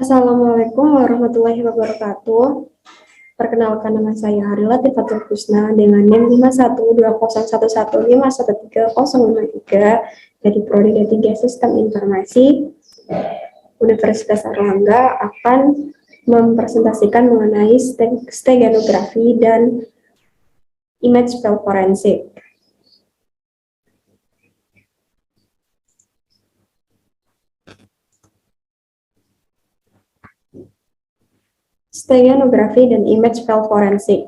Assalamualaikum warahmatullahi wabarakatuh. Perkenalkan, nama saya Hari Latifatul Husna dengan NIM 5120111513053 dari Prodi D3 Sistem Informasi Universitas Airlangga akan mempresentasikan mengenai steganografi dan image file forensik. Steganografi dan image file forensik.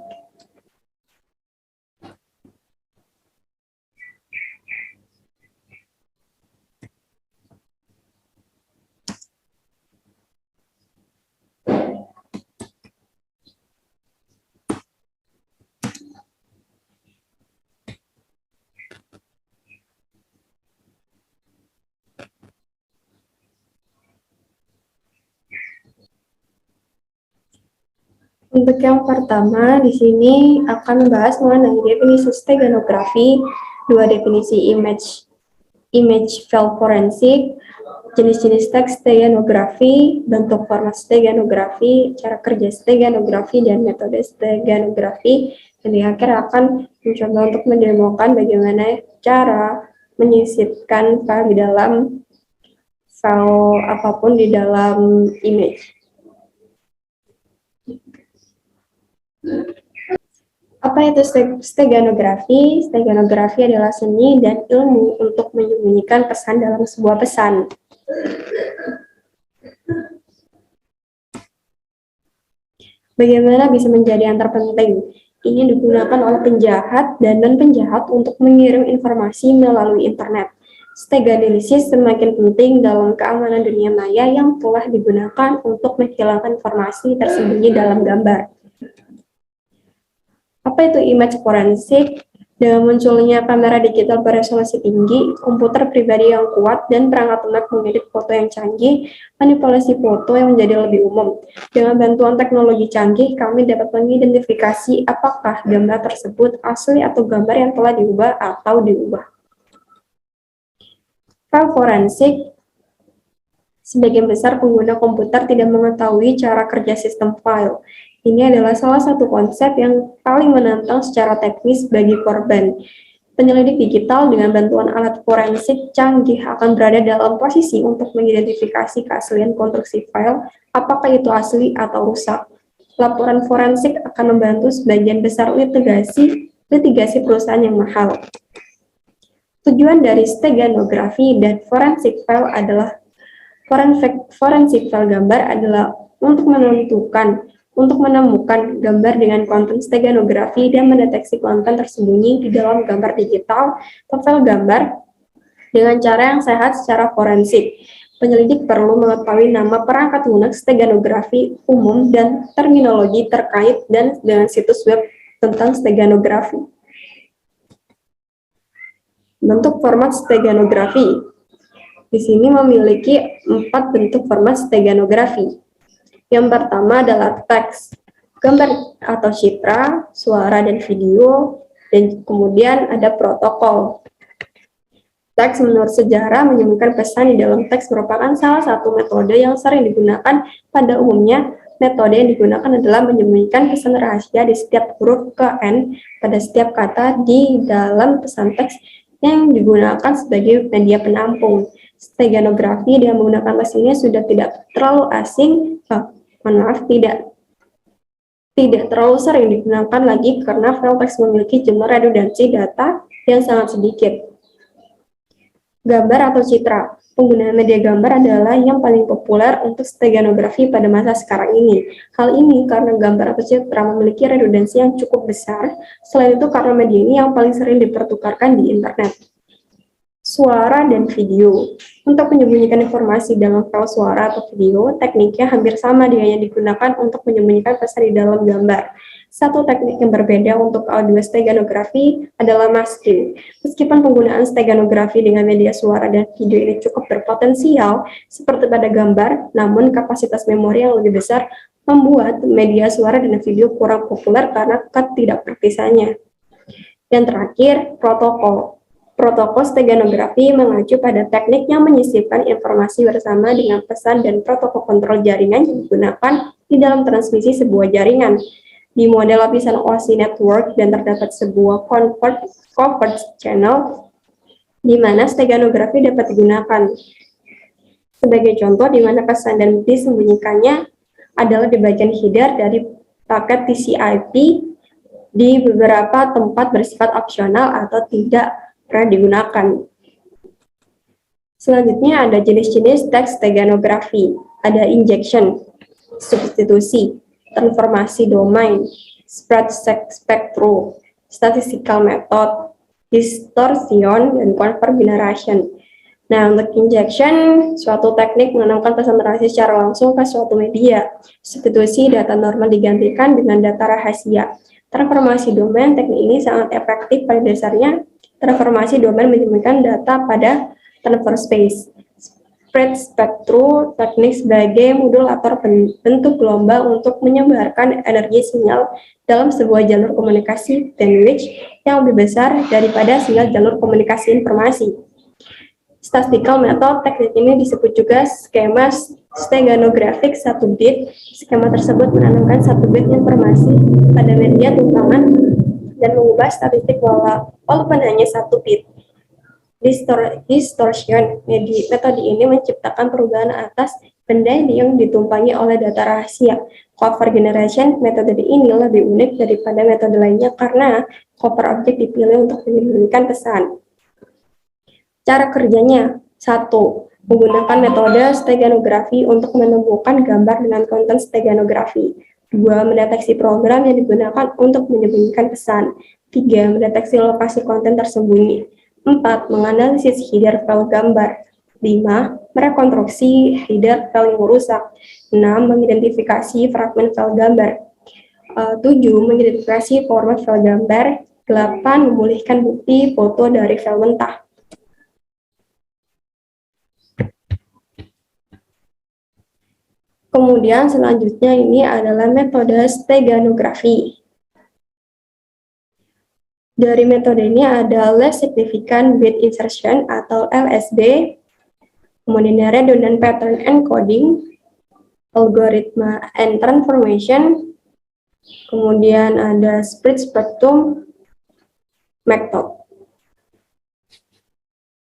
Untuk yang pertama, di sini akan membahas mengenai definisi steganografi, dua definisi image file forensik, jenis-jenis teks steganografi, bentuk format steganografi, cara kerja steganografi, dan metode steganografi. Dan di akhir akan mencoba untuk mendemokan bagaimana cara menyisipkan file di dalam file apapun di dalam image. Apa itu steganografi? Steganografi adalah seni dan ilmu untuk menyembunyikan pesan dalam sebuah pesan. Bagaimana bisa menjadi yang terpenting? Ini digunakan oleh penjahat dan non-penjahat untuk mengirim informasi melalui internet. Steganalisis semakin penting dalam keamanan dunia maya yang telah digunakan untuk menghilangkan informasi tersembunyi dalam gambar. Apa itu image forensik? Dengan munculnya kamera digital beresolusi tinggi, komputer pribadi yang kuat, dan perangkat lunak mengedit foto yang canggih, manipulasi foto yang menjadi lebih umum. Dengan bantuan teknologi canggih, kami dapat mengidentifikasi apakah gambar tersebut asli atau gambar yang telah diubah atau diubah. File forensik. Sebagian besar pengguna komputer tidak mengetahui cara kerja sistem file. Ini adalah salah satu konsep yang paling menantang secara teknis bagi korban. Penyelidik digital dengan bantuan alat forensik canggih akan berada dalam posisi untuk mengidentifikasi keaslian konstruksi file, apakah itu asli atau rusak. Laporan forensik akan membantu sebagian besar litigasi perusahaan yang mahal. Tujuan dari steganografi dan forensik file adalah forensik file gambar adalah untuk menemukan gambar dengan konten steganografi dan mendeteksi konten tersembunyi di dalam gambar digital atau file gambar dengan cara yang sehat secara forensik. Penyelidik perlu mengetahui nama perangkat lunak steganografi umum dan terminologi terkait dan dengan situs web tentang steganografi. Bentuk format steganografi. Di sini memiliki 4 bentuk format steganografi. Yang pertama adalah teks, gambar atau citra, suara dan video, dan kemudian ada protokol. Teks menurut sejarah menyembunyikan pesan di dalam teks merupakan salah satu metode yang sering digunakan. Pada umumnya, metode yang digunakan adalah menyembunyikan pesan rahasia di setiap huruf ke N pada setiap kata di dalam pesan teks yang digunakan sebagai media penampung. Steganografi dengan menggunakan mesin ini sudah tidak terlalu asing, tidak terlalu sering digunakan lagi karena file teks memiliki jumlah redundansi data yang sangat sedikit. Gambar atau citra. Penggunaan media gambar adalah yang paling populer untuk steganografi pada masa sekarang ini. Hal ini karena gambar atau citra memiliki redundansi yang cukup besar, selain itu karena media ini yang paling sering dipertukarkan di internet. Suara dan video. Untuk menyembunyikan informasi dalam file suara atau video, tekniknya hampir sama dengan yang digunakan untuk menyembunyikan pesan di dalam gambar. Satu teknik yang berbeda untuk audio steganografi adalah masking. Meskipun penggunaan steganografi dengan media suara dan video ini cukup berpotensial, seperti pada gambar, namun kapasitas memori yang lebih besar membuat media suara dan video kurang populer karena ketidakpraktisannya. Yang terakhir, protokol. Protokol steganografi mengacu pada teknik yang menyisipkan informasi bersama dengan pesan dan protokol kontrol jaringan yang digunakan di dalam transmisi sebuah jaringan. Di model lapisan OSI network dan terdapat sebuah convert channel di mana steganografi dapat digunakan. Sebagai contoh, di mana pesan dan disembunyikannya adalah di bagian header dari paket TCP di beberapa tempat bersifat opsional atau tidak pernah digunakan. Selanjutnya ada jenis-jenis teks steganografi. Ada injection, substitusi, transformasi domain, spread spectrum, statistical method, distortion, dan convert generation. Nah, untuk injection, suatu teknik menanamkan pesan narasi secara langsung ke suatu media. Substitusi, data normal digantikan dengan data rahasia. Transformasi domain, teknik ini sangat efektif pada dasarnya. Transformasi domain menyembunyikan data pada transfer space. Spread spectrum, teknik sebagai modulator bentuk gelombang untuk menyebarkan energi sinyal dalam sebuah jalur komunikasi bandwidth yang lebih besar daripada sinyal jalur komunikasi informasi. Statistical method, teknik ini disebut juga skema steganografik 1 bit. Skema tersebut menanamkan 1 bit informasi pada media tumpangan dan mengubah statistik walaupun hanya 1 bit. Distortion, metode ini menciptakan perubahan atas benda yang ditumpangi oleh data rahasia. Cover generation, metode ini lebih unik daripada metode lainnya karena cover objek dipilih untuk menyembunyikan pesan. Cara kerjanya, 1. Menggunakan metode steganografi untuk menemukan gambar dengan konten steganografi. 2. Mendeteksi program yang digunakan untuk menyembunyikan pesan. 3. Mendeteksi lokasi konten tersembunyi. 4. Menganalisis header file gambar. 5. Merekonstruksi header file yang rusak. 6. Mengidentifikasi fragmen file gambar. 7. Mengidentifikasi format file gambar. 8. Memulihkan bukti foto dari file mentah. Kemudian selanjutnya ini adalah metode steganografi. Dari metode ini ada less significant bit insertion atau LSB, kemudian redundant pattern encoding, algoritma and transformation, kemudian ada spread spectrum method.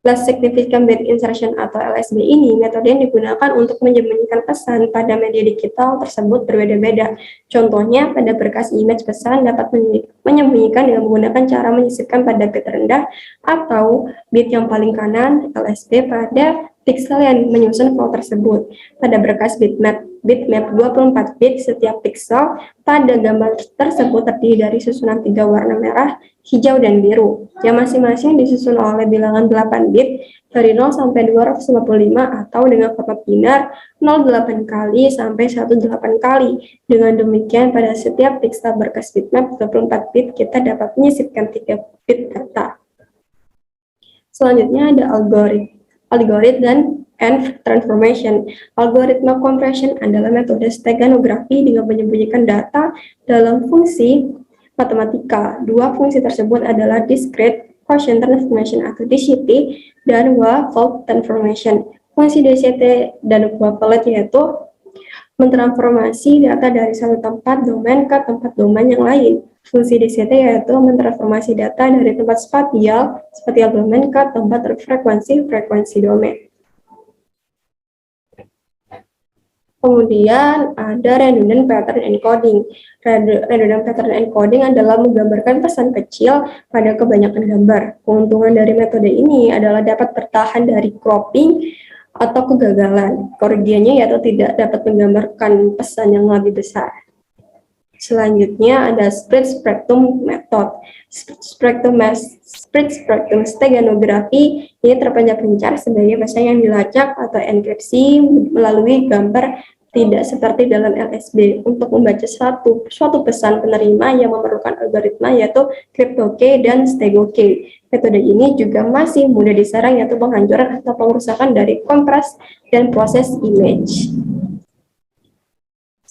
Less significant bit insertion atau LSB ini metode yang digunakan untuk menyembunyikan pesan pada media digital tersebut berbeda-beda. Contohnya, pada berkas image pesan dapat menyembunyikan dengan menggunakan cara menyisipkan pada bit rendah atau bit yang paling kanan LSB pada pixel yang menyusun file tersebut. Pada berkas bitmap 24 bit, setiap pixel pada gambar tersebut terdiri dari susunan 3 warna merah, hijau, dan biru, yang masing-masing disusun oleh bilangan 8 bit dari 0 sampai 255 atau dengan format binar 08 kali sampai 18 kali. Dengan demikian, pada setiap pixel berkas bitmap 24 bit, kita dapat menyisipkan 3 bit data. Selanjutnya ada algoritma and transformation. Algoritma compression adalah metode steganografi dengan menyembunyikan data dalam fungsi matematika. Dua fungsi tersebut adalah discrete quotient transformation atau DCT dan wavelet transformation. Fungsi DCT dan wavelet yaitu mentransformasi data dari satu tempat domain ke tempat domain yang lain. Fungsi DCT yaitu mentransformasi data dari tempat spatial domain ke tempat frekuensi domain. Kemudian ada redundant pattern encoding. Redundant pattern encoding adalah menggambarkan pesan kecil pada kebanyakan gambar. Keuntungan dari metode ini adalah dapat bertahan dari cropping atau kegagalan. Kerugiannya yaitu tidak dapat menggambarkan pesan yang lebih besar. Selanjutnya ada spread spectrum method. Spread spectrum steganography ini terpencar sebagai pesan yang dilacak atau enkripsi melalui gambar tidak seperti dalam LSB. Untuk membaca suatu pesan penerima yang memerlukan algoritma yaitu crypto-key dan stego-key. Metode ini juga masih mudah diserang yaitu penghancuran atau pengerusakan dari kompres dan proses image.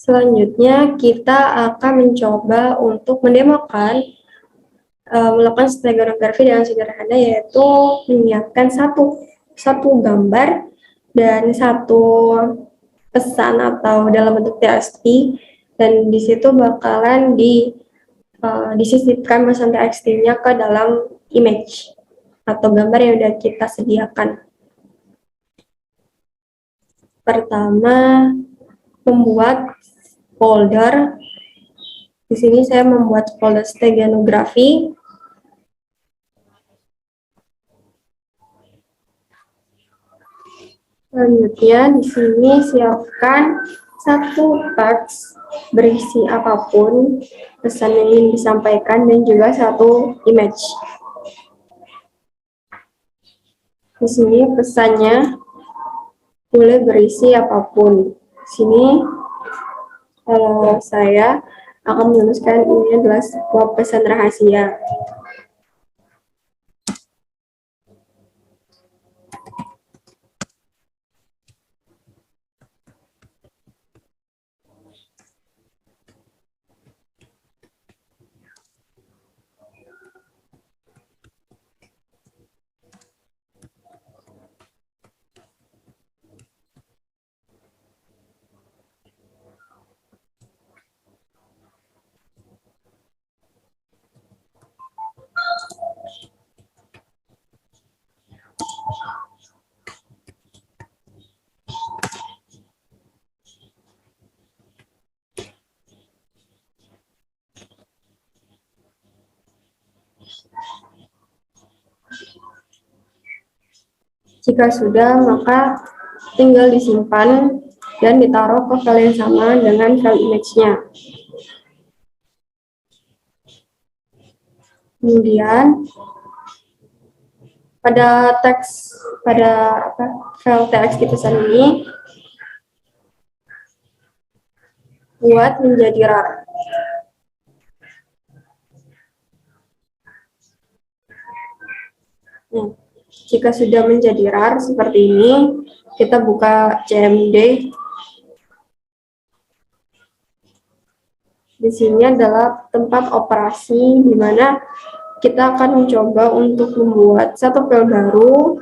Selanjutnya kita akan mencoba untuk mendemokan melakukan stereografi dengan sederhana, yaitu menyiapkan satu gambar dan satu pesan atau dalam bentuk TXT, dan di situ bakalan disisipkan pesan TXT-nya ke dalam image atau gambar yang sudah kita sediakan. Pertama, membuat folder. Di sini saya membuat folder steganografi. Selanjutnya di sini siapkan satu teks berisi apapun pesan yang ingin disampaikan dan juga satu image. Di sini pesannya boleh berisi apapun. Di sini saya akan menuliskan ini adalah sebuah pesan rahasia. Jika sudah, maka tinggal disimpan dan ditaruh ke file yang sama dengan file image-nya. Kemudian pada file txt pesan ini buat menjadi rar. Nah, jika sudah menjadi rar seperti ini, kita buka CMD. Di sini adalah tempat operasi di mana kita akan mencoba untuk membuat satu file baru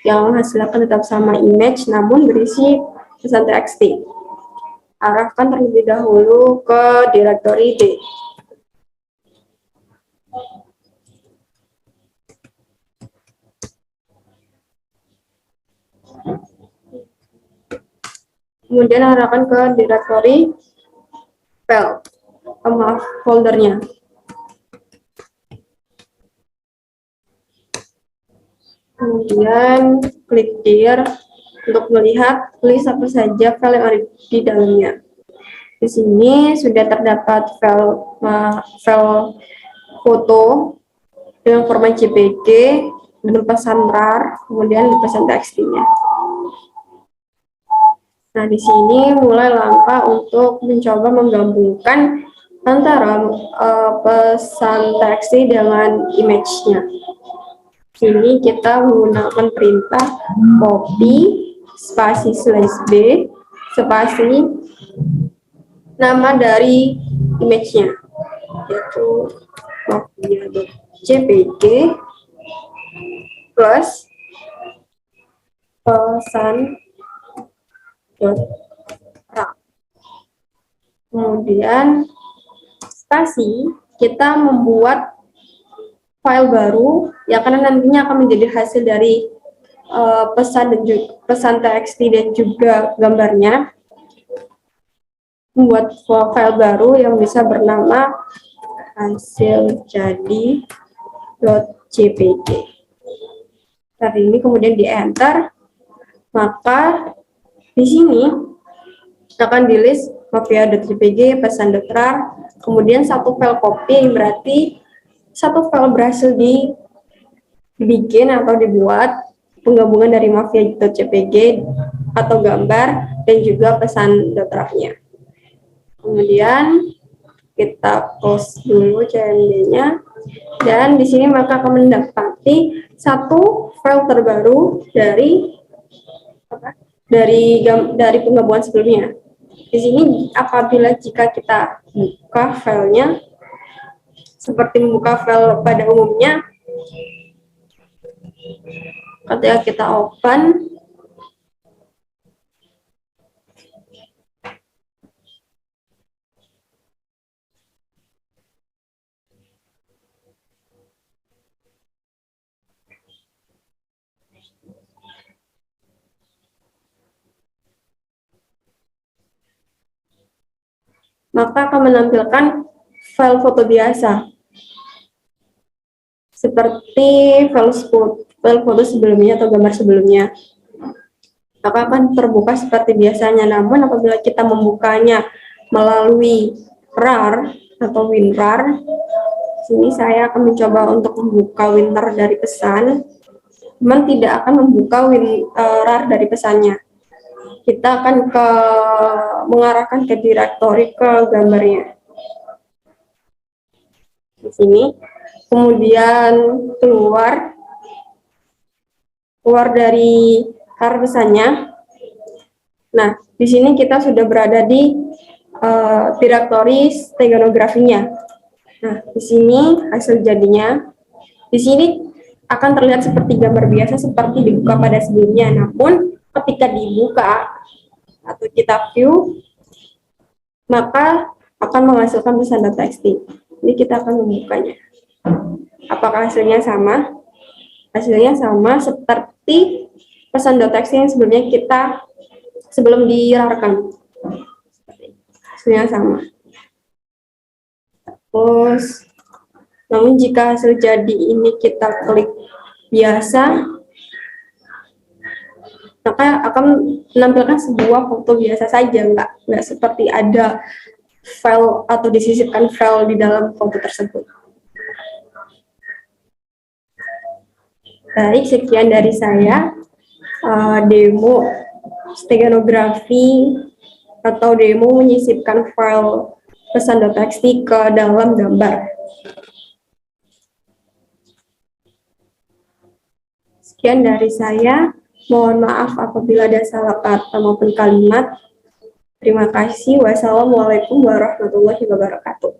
yang hasilnya akan tetap sama image namun berisi pesan txt. Arahkan terlebih dahulu ke direktori D. Kemudian arahkan ke direktori file, foldernya. Kemudian klik here untuk melihat list apa saja file yang ada di dalamnya. Di sini sudah terdapat file foto dengan format JPG dan pesan RAR, kemudian pesan TXT-nya. Nah, di sini mulai langkah untuk mencoba menggabungkan antara pesan TXT dengan image-nya. Sini kita menggunakan perintah copy spasi /b spasi nama dari image-nya, yaitu mafia.jpg plus pesan.rar. Kemudian spasi, kita membuat file baru yang nantinya akan menjadi hasil dari pesan txt dan juga gambarnya. Membuat file baru yang bisa bernama hasil jadi.jpg. Saat ini kemudian di enter, maka di sini akan di list mafia.jpg, pesan.rar, kemudian satu file copy yang berarti satu file berhasil dibikin atau dibuat penggabungan dari mafia.jpg atau gambar dan juga pesan.rar-nya. Kemudian kita close dulu CMD-nya, dan di sini maka akan mendapati satu file terbaru dari penggabungan sebelumnya. Di sini apabila jika kita buka filenya seperti membuka file pada umumnya. Ketika kita open, maka akan menampilkan file foto biasa, seperti file foto sebelumnya atau gambar sebelumnya. Maka akan terbuka seperti biasanya. Namun apabila kita membukanya melalui RAR atau WinRAR, sini saya akan mencoba untuk membuka WinRAR dari pesan, teman tidak akan membuka RAR dari pesannya. Kita akan mengarahkan ke directory ke gambarnya di sini, kemudian keluar dari RAR pesannya. Nah, di sini kita sudah berada di directory steganografinya. Nah, di sini hasil jadinya. Di sini akan terlihat seperti gambar biasa seperti dibuka pada sebelumnya. Namun ketika dibuka atau kita view, maka akan menghasilkan pesan.txt. Jadi kita akan membukanya. Apakah hasilnya sama? Hasilnya sama seperti pesan.txt yang sebelumnya sebelum dirarkan. Hasilnya sama. Terus, namun jika hasil jadi ini kita klik biasa, maka akan menampilkan sebuah foto biasa saja, nggak seperti ada file atau disisipkan file di dalam foto tersebut. Baik, sekian dari saya demo steganografi atau demo menyisipkan file pesan.txt ke dalam gambar. Sekian dari saya. Mohon maaf apabila ada salah kata maupun kalimat. Terima kasih. Wassalamualaikum warahmatullahi wabarakatuh.